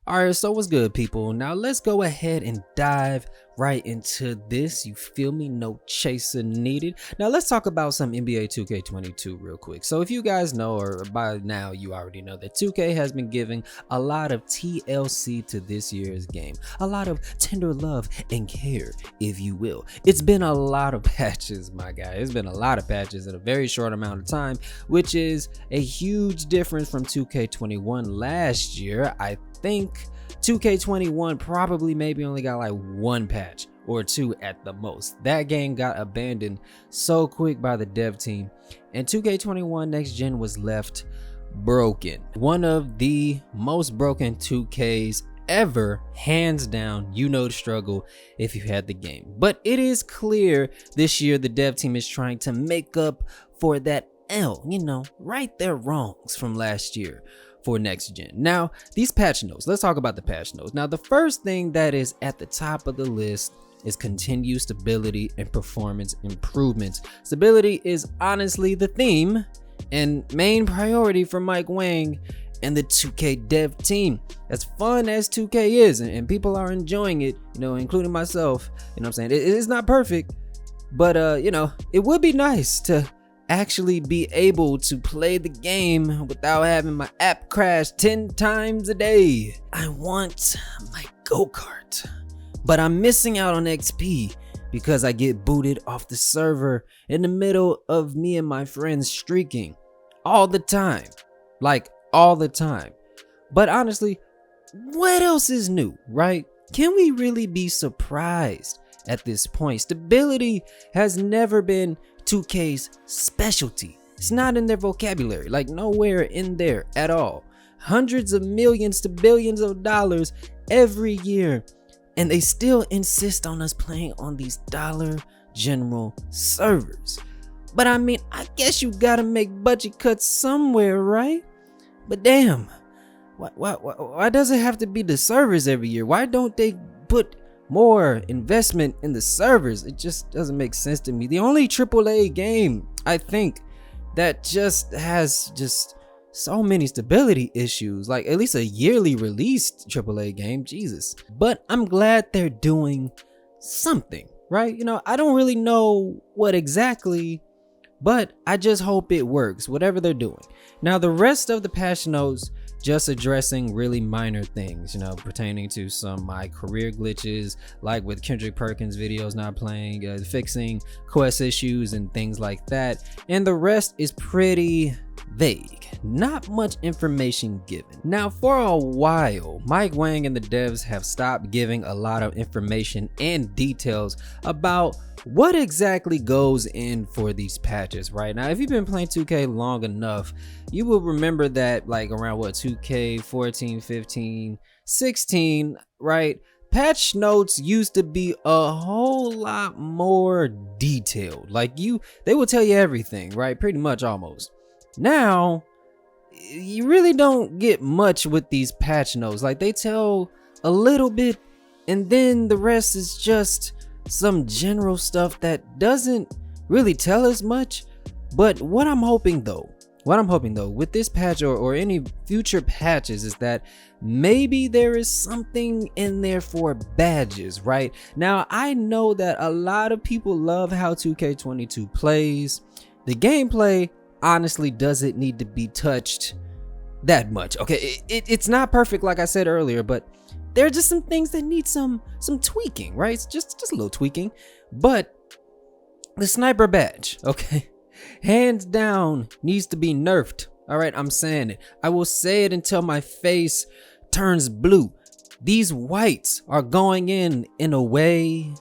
Alright, so what's good, people? Now let's go ahead and dive right into this. You feel me? No chaser needed. Now let's talk about some NBA 2K22 real quick. So if you guys know, or by now you already know, that 2K has been giving a lot of TLC to this year's game. A lot of tender love and care, if you will. It's been a lot of patches, my guy. It's been a lot of patches in a very short amount of time, which is a huge difference from 2K21 last year. I think 2K21 probably maybe only got like one patch or two at the most. That game got abandoned so quick by the dev team, and 2K21 next gen was left broken. One of the most broken 2Ks ever, hands down. You know the struggle if you had the game. But it is clear this year the dev team is trying to make up for that L, right their wrongs from last year for next gen. Now, these patch notes, let's talk about the patch notes. Now, the first thing that is at the top of the list is continued stability and performance improvements. Stability is honestly the theme and main priority for Mike Wang and the 2K dev team. As fun as 2K is, and people are enjoying it, including myself, what I'm saying? It is not perfect, but it would be nice to actually be able to play the game without having my app crash 10 times a day. I want my go-kart, but I'm missing out on XP because I get booted off the server in the middle of me and my friends streaking all the time, like all the time. But honestly, what else is new, right? Can we really be surprised at this point? Stability has never been 2K's specialty. It's not in their vocabulary, like nowhere in there at all. Hundreds of millions to billions of dollars every year, and they still insist on us playing on these Dollar General servers. But I mean, I guess you gotta make budget cuts somewhere, right? But damn, why does it have to be the servers every year? Why don't they put more investment in the servers? It just doesn't make sense to me. The only AAA game I think that just has so many stability issues, like at least a yearly released AAA game, Jesus. But I'm glad they're doing something, right? I don't really know what exactly, but I just hope it works, whatever they're doing. Now, the rest of the patch notes just addressing really minor things, pertaining to some my career glitches, like with Kendrick Perkins videos not playing, fixing quest issues and things like that. And the rest is pretty vague, not much information given. Now, for a while, Mike Wang and the devs have stopped giving a lot of information and details about what exactly goes in for these patches. Right now, if you've been playing 2K long enough, you will remember that like around 2K 14, 15, 16, right? Patch notes used to be a whole lot more detailed. Like they will tell you everything, right? Pretty much almost. Now, you really don't get much with these patch notes. Like they tell a little bit, and then the rest is just some general stuff that doesn't really tell us much. But what I'm hoping though with this patch or any future patches is that maybe there is something in there for badges, right? Now, I know that a lot of people love how 2K22 plays. The gameplay honestly doesn't need to be touched that much. Okay, it's not perfect, like I said earlier, but there are just some things that need some tweaking, right? It's just a little tweaking. But the sniper badge, okay, hands down needs to be nerfed. All right, I'm saying it. I will say it until my face turns blue. These whites are going in a way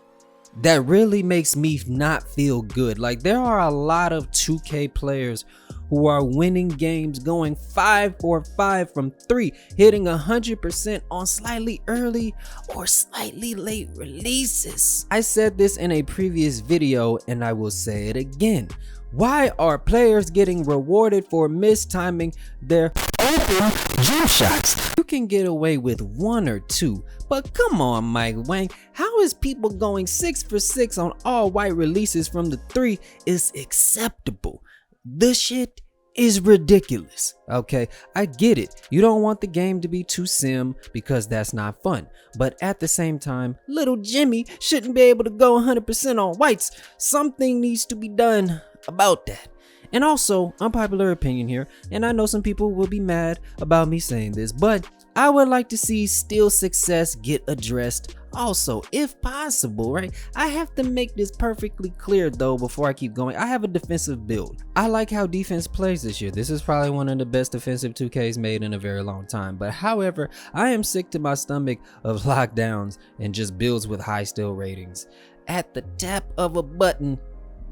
that really makes me not feel good. Like there are a lot of 2K players who are winning games going 5 for 5 from 3, hitting 100% on slightly early or slightly late releases. I said this in a previous video and I will say it again. Why are players getting rewarded for mistiming their open jump shots? You can get away with 1 or 2, but come on, Mike Wang, how is people going 6 for 6 on all white releases from the 3 is acceptable? The shit is ridiculous. Okay, I get it. You don't want the game to be too sim because that's not fun. But at the same time, little Jimmy shouldn't be able to go 100% on whites. Something needs to be done about that. And also, unpopular opinion here, and I know some people will be mad about me saying this, but I would like to see steal success get addressed also, if possible, right? I have to make this perfectly clear though before I keep going. I have a defensive build. I like how defense plays this year. This is probably one of the best defensive 2Ks made in a very long time. But however, I am sick to my stomach of lockdowns and just builds with high steal ratings. At the tap of a button,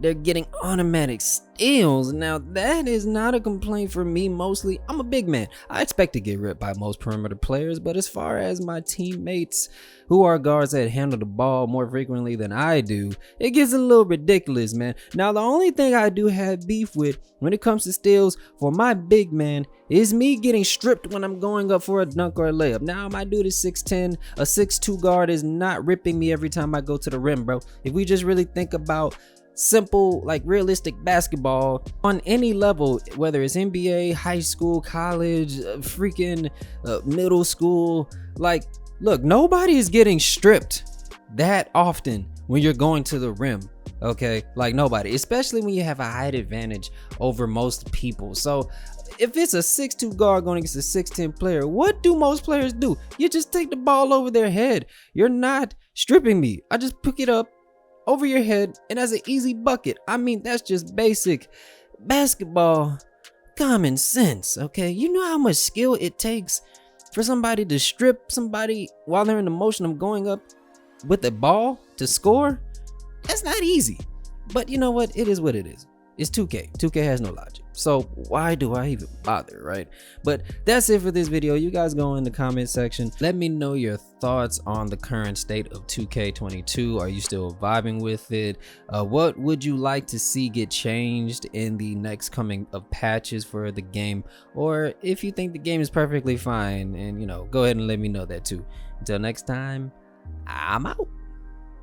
they're getting automatic steals. Now that is not a complaint for me. Mostly I'm a big man. I expect to get ripped by most perimeter players, but as far as my teammates who are guards that handle the ball more frequently than I do, it gets a little ridiculous, man. Now the only thing I do have beef with when it comes to steals for my big man is me getting stripped when I'm going up for a dunk or a layup. Now my dude is 6'10", a 6'2" guard is not ripping me every time I go to the rim, bro. If we just really think about simple, like realistic basketball on any level, whether it's NBA, high school, college, freaking middle school, like, look, nobody is getting stripped that often when you're going to the rim. Okay, like nobody, especially when you have a height advantage over most people. So if it's a 6'2" guard going against a 6'10" player, what do most players do? You just take the ball over their head. You're not stripping me. I just pick it up over your head and as an easy bucket. I mean, that's just basic basketball common sense. Okay, you know how much skill it takes for somebody to strip somebody while they're in the motion of going up with the ball to score? That's not easy. But you know what? It is what it is. It's 2K. 2K has no logic. So why do I even bother, right? But that's it for this video. You guys go in the comment section. Let me know your thoughts on the current state of 2K22. Are you still vibing with it? What would you like to see get changed in the next coming of patches for the game? Or if you think the game is perfectly fine, and you know, go ahead and let me know that too. Until next time, I'm out.